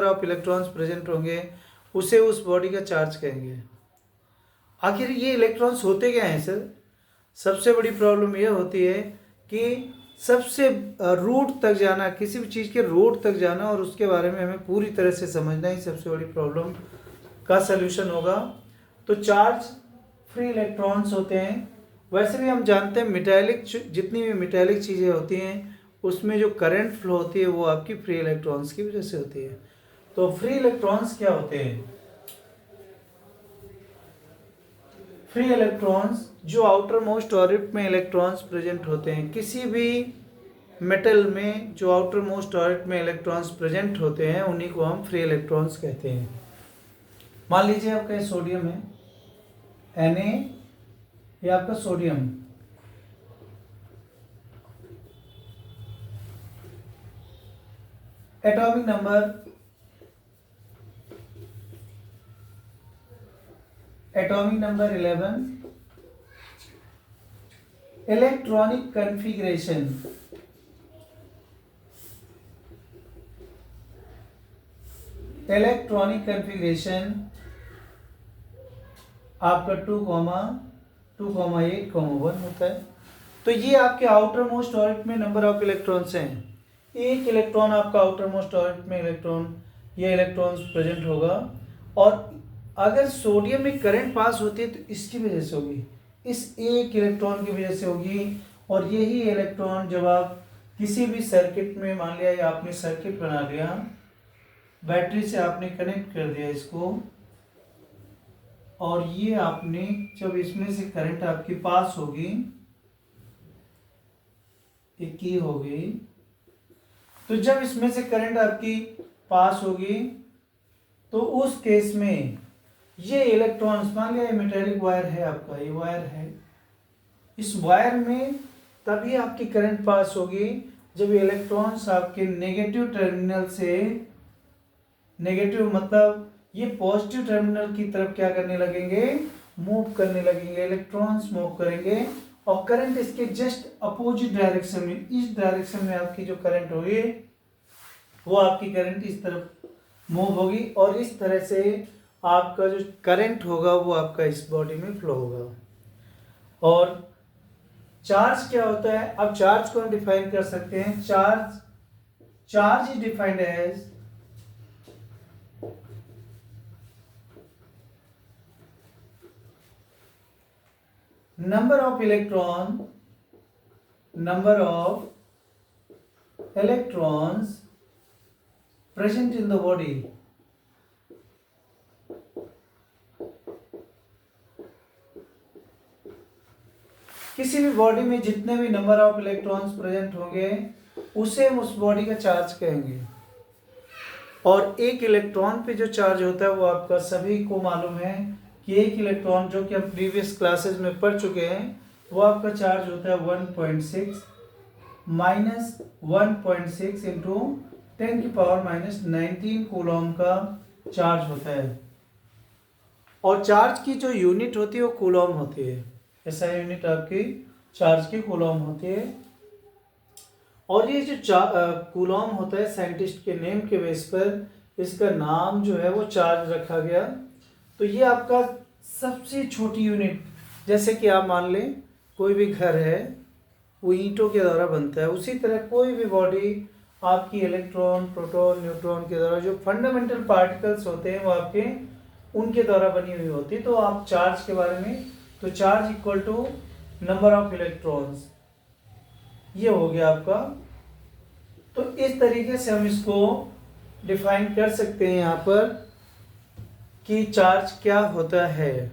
Of electrons present होंगे उसे उस बॉडी का चार्ज कहेंगे। आखिर ये इलेक्ट्रॉन्स होते क्या हैं सर? सबसे बड़ी प्रॉब्लम यह होती है कि सबसे रूट तक जाना, किसी भी चीज़ के रूट तक जाना और उसके बारे में हमें पूरी तरह से समझना ही सबसे बड़ी प्रॉब्लम का सल्यूशन होगा। तो चार्ज फ्री इलेक्ट्रॉन्स होते हैं। वैसे भी हम जानते हैं मेटालिक, जितनी भी मेटालिक चीज़ें होती हैं उसमें जो करंट फ्लो होती है वो आपकी फ्री इलेक्ट्रॉन्स की वजह से होती है। तो फ्री इलेक्ट्रॉन्स क्या होते हैं? फ्री इलेक्ट्रॉन्स जो आउटर मोस्ट ऑर्बिट में इलेक्ट्रॉन्स प्रेजेंट होते हैं, किसी भी मेटल में जो आउटर मोस्ट ऑर्बिट में इलेक्ट्रॉन्स प्रेजेंट होते हैं उन्हीं को हम फ्री इलेक्ट्रॉन्स कहते हैं। मान लीजिए आपका सोडियम है, Na, ये आपका sodium, atomic number 11, electronic configuration आपका 2,8,1 होता है। तो ये आपके आउटर मोस्ट ऑर्बिट में नंबर ऑफ इलेक्ट्रॉन्स हैं। एक इलेक्ट्रॉन आपका आउटर मोस्ट ऑर्बिट में ये इलेक्ट्रॉन्स प्रेजेंट होगा। और अगर सोडियम में करंट पास होती है तो इसकी वजह से होगी, इस एक इलेक्ट्रॉन की वजह से होगी। और यही इलेक्ट्रॉन जब आप किसी भी सर्किट में, मान लिया या आपने सर्किट बना लिया, बैटरी से आपने कनेक्ट कर दिया इसको, और ये आपने जब इसमें से करंट आपकी पास होगी, एक की होगी, तो जब इसमें से करंट आपकी पास होगी तो उस केस में ये इलेक्ट्रॉन्स, मान लिया ये मेटेलिक वायर है आपका, ये वायर है, इस वायर में तभी आपकी करंट पास होगी जब ये इलेक्ट्रॉन्स आपके नेगेटिव टर्मिनल से, नेगेटिव मतलब ये पॉजिटिव टर्मिनल की तरफ क्या करने लगेंगे, मूव करने लगेंगे, इलेक्ट्रॉन्स मूव करेंगे। और करंट इसके जस्ट अपोजिट डायरेक्शन में, इस डायरेक्शन में आपकी जो करंट होगी वो आपकी करंट इस तरफ मूव होगी, और इस तरह से आपका जो करंट होगा वो आपका इस बॉडी में फ्लो होगा। और चार्ज क्या होता है? अब चार्ज को हम डिफाइन कर सकते हैं। Charge is defined as number of electrons present in the body, किसी भी बॉडी में जितने भी नंबर ऑफ इलेक्ट्रॉन्स प्रेजेंट होंगे उसे हम उस बॉडी का चार्ज कहेंगे। और एक इलेक्ट्रॉन पे जो चार्ज होता है वो आपका सभी को मालूम है कि एक इलेक्ट्रॉन, जो कि हम प्रीवियस क्लासेस में पढ़ चुके हैं, वो आपका चार्ज होता है 1.6 माइनस 1.6 इंटू 10⁻⁻19 कूलॉम का चार्ज होता है। और चार्ज की जो यूनिट होती है वो कूलॉम होती है। ऐसा यूनिट आपकी चार्ज की कूलॉम होती है। और ये जो कूलॉम होता है, साइंटिस्ट के नेम के बेस पर इसका नाम जो है वो चार्ज रखा गया। तो ये आपका सबसे छोटी यूनिट, जैसे कि आप मान लें कोई भी घर है वो ईंटों के द्वारा बनता है, उसी तरह कोई भी बॉडी आपकी इलेक्ट्रॉन, प्रोटॉन, न्यूट्रॉन के द्वारा जो फंडामेंटल पार्टिकल्स होते हैं वो आपके उनके द्वारा बनी हुई होती है। तो आप चार्ज के बारे में, तो charge equal to number of electrons, ये हो गया आपका। तो इस तरीके से हम इसको डिफाइन कर सकते हैं यहाँ पर कि चार्ज क्या होता है।